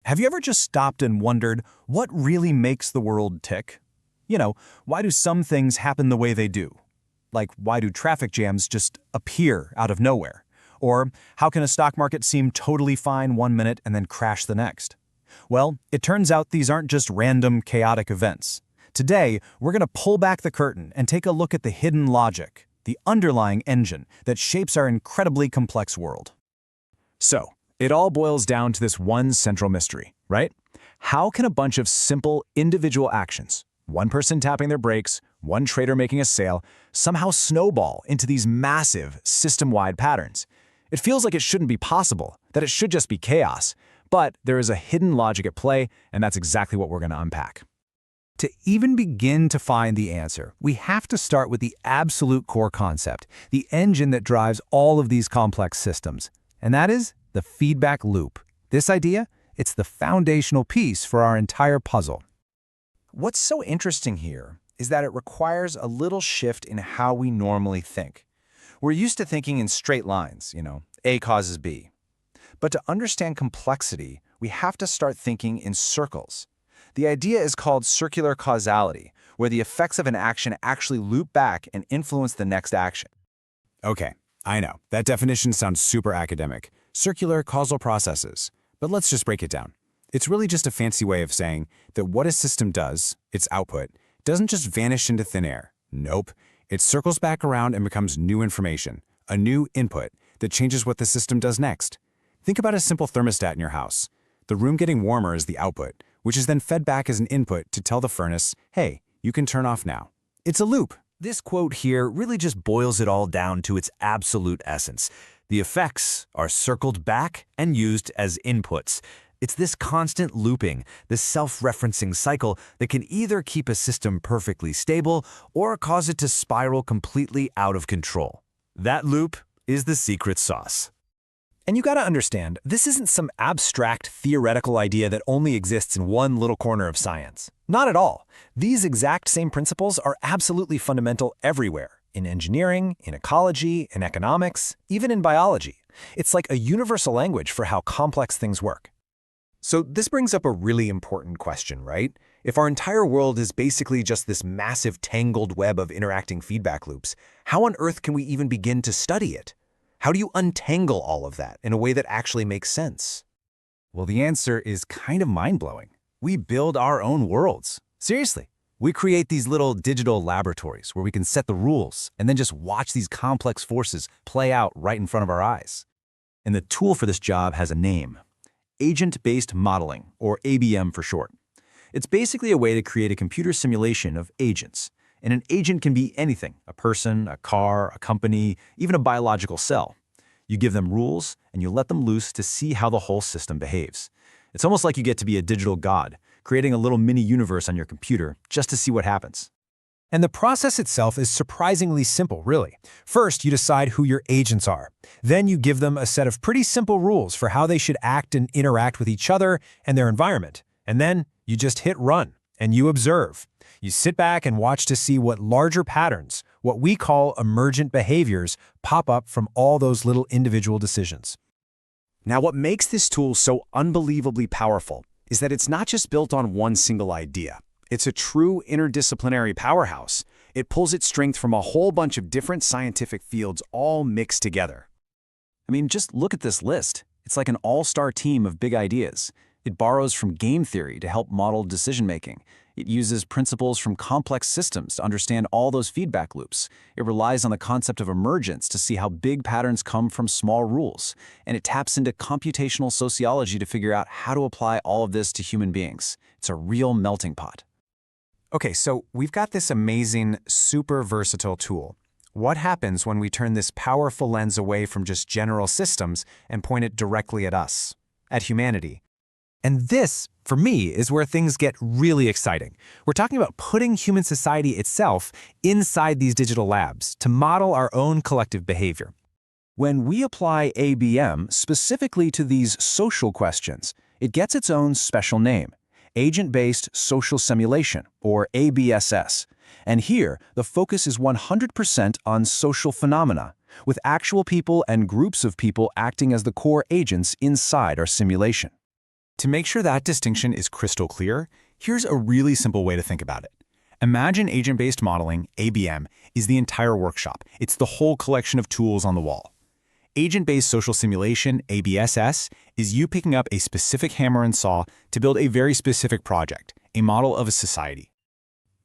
Have you ever just stopped and wondered what really makes the world tick? Why do some things happen the way they do? Like, why do traffic jams just appear out of nowhere? Or how can a stock market seem totally fine one minute and then crash the next? Well, it turns out these aren't just random, chaotic events. Today, we're going to pull back the curtain and take a look at the hidden logic, the underlying engine that shapes our incredibly complex world. So, it all boils down to this one central mystery, right? How can a bunch of simple, individual actions, one person tapping their brakes, one trader making a sale, somehow snowball into these massive, system-wide patterns? It feels like it shouldn't be possible, that it should just be chaos. But there is a hidden logic at play, and that's exactly what we're going to unpack. To even begin to find the answer, we have to start with the absolute core concept, the engine that drives all of these complex systems. And that is the feedback loop. This idea, it's the foundational piece for our entire puzzle. What's so interesting here is that it requires a little shift in how we normally think. We're used to thinking in straight lines, A causes B. But to understand complexity, we have to start thinking in circles. The idea is called circular causality, where the effects of an action actually loop back and influence the next action. Okay, I know, that definition sounds super academic. Circular causal processes. But let's just break it down. It's really just a fancy way of saying that what a system does, its output, doesn't just vanish into thin air. Nope. It circles back around and becomes new information, a new input that changes what the system does next. Think about a simple thermostat in your house. The room getting warmer is the output, which is then fed back as an input to tell the furnace, hey, you can turn off now. It's a loop. This quote here really just boils it all down to its absolute essence. The effects are circled back and used as inputs. It's this constant looping, this self-referencing cycle that can either keep a system perfectly stable or cause it to spiral completely out of control. That loop is the secret sauce. And you gotta understand, this isn't some abstract theoretical idea that only exists in one little corner of science. Not at all. These exact same principles are absolutely fundamental everywhere. In engineering, in ecology, in economics, even in biology. It's like a universal language for how complex things work. So this brings up a really important question, right? If our entire world is basically just this massive tangled web of interacting feedback loops, how on earth can we even begin to study it? How do you untangle all of that in a way that actually makes sense? Well, the answer is kind of mind-blowing. We build our own worlds. Seriously. We create these little digital laboratories where we can set the rules and then just watch these complex forces play out right in front of our eyes. And the tool for this job has a name: agent-based modeling, or ABM for short. It's basically a way to create a computer simulation of agents. And an agent can be anything: a person, a car, a company, even a biological cell. You give them rules and you let them loose to see how the whole system behaves. It's almost like you get to be a digital god, creating a little mini-universe on your computer just to see what happens. And the process itself is surprisingly simple, really. First, you decide who your agents are. Then you give them a set of pretty simple rules for how they should act and interact with each other and their environment. And then you just hit run, and you observe. You sit back and watch to see what larger patterns, what we call emergent behaviors, pop up from all those little individual decisions. Now, what makes this tool so unbelievably powerful is that it's not just built on one single idea. It's a true interdisciplinary powerhouse. It pulls its strength from a whole bunch of different scientific fields all mixed together. I mean, just look at this list. It's like an all-star team of big ideas. It borrows from game theory to help model decision-making. It uses principles from complex systems to understand all those feedback loops. It relies on the concept of emergence to see how big patterns come from small rules. And it taps into computational sociology to figure out how to apply all of this to human beings. It's a real melting pot. Okay, so we've got this amazing, super versatile tool. What happens when we turn this powerful lens away from just general systems and point it directly at us, at humanity? And this, for me, is where things get really exciting. We're talking about putting human society itself inside these digital labs to model our own collective behavior. When we apply ABM specifically to these social questions, it gets its own special name: Agent-Based Social Simulation, or ABSS. And here, the focus is 100% on social phenomena, with actual people and groups of people acting as the core agents inside our simulation. To make sure that distinction is crystal clear, here's a really simple way to think about it. Imagine agent-based modeling, ABM, is the entire workshop. It's the whole collection of tools on the wall. Agent-based social simulation, ABSS, is you picking up a specific hammer and saw to build a very specific project, a model of a society.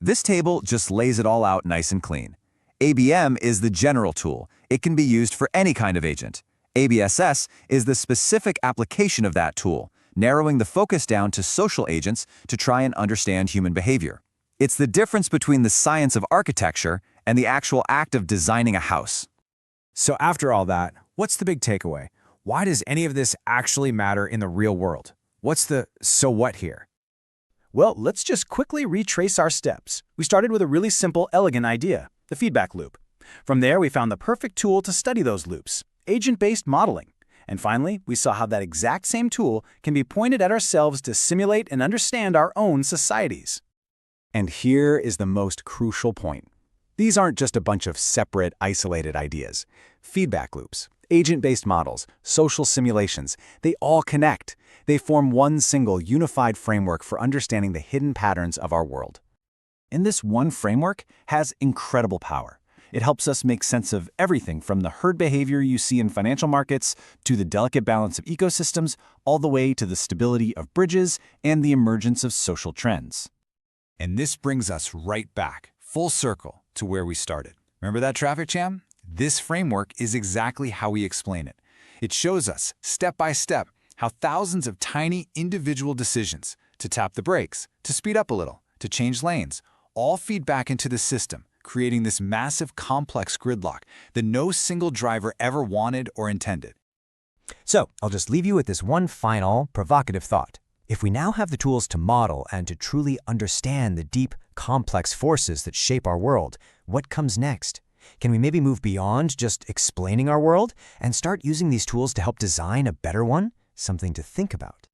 This table just lays it all out nice and clean. ABM is the general tool. It can be used for any kind of agent. ABSS is the specific application of that tool, narrowing the focus down to social agents to try and understand human behavior. It's the difference between the science of architecture and the actual act of designing a house. So after all that, what's the big takeaway? Why does any of this actually matter in the real world? What's the so what here? Well, let's just quickly retrace our steps. We started with a really simple, elegant idea, the feedback loop. From there, we found the perfect tool to study those loops, agent-based modeling. And finally, we saw how that exact same tool can be pointed at ourselves to simulate and understand our own societies. And here is the most crucial point. These aren't just a bunch of separate, isolated ideas. Feedback loops, agent-based models, social simulations, they all connect. They form one single, unified framework for understanding the hidden patterns of our world. And this one framework has incredible power. It helps us make sense of everything from the herd behavior you see in financial markets to the delicate balance of ecosystems, all the way to the stability of bridges and the emergence of social trends. And this brings us right back, full circle, to where we started. Remember that traffic jam? This framework is exactly how we explain it. It shows us, step by step, how thousands of tiny individual decisions to tap the brakes, to speed up a little, to change lanes, all feed back into the system, creating this massive complex gridlock that no single driver ever wanted or intended. So, I'll just leave you with this one final, provocative thought. If we now have the tools to model and to truly understand the deep, complex forces that shape our world, what comes next? Can we maybe move beyond just explaining our world and start using these tools to help design a better one? Something to think about.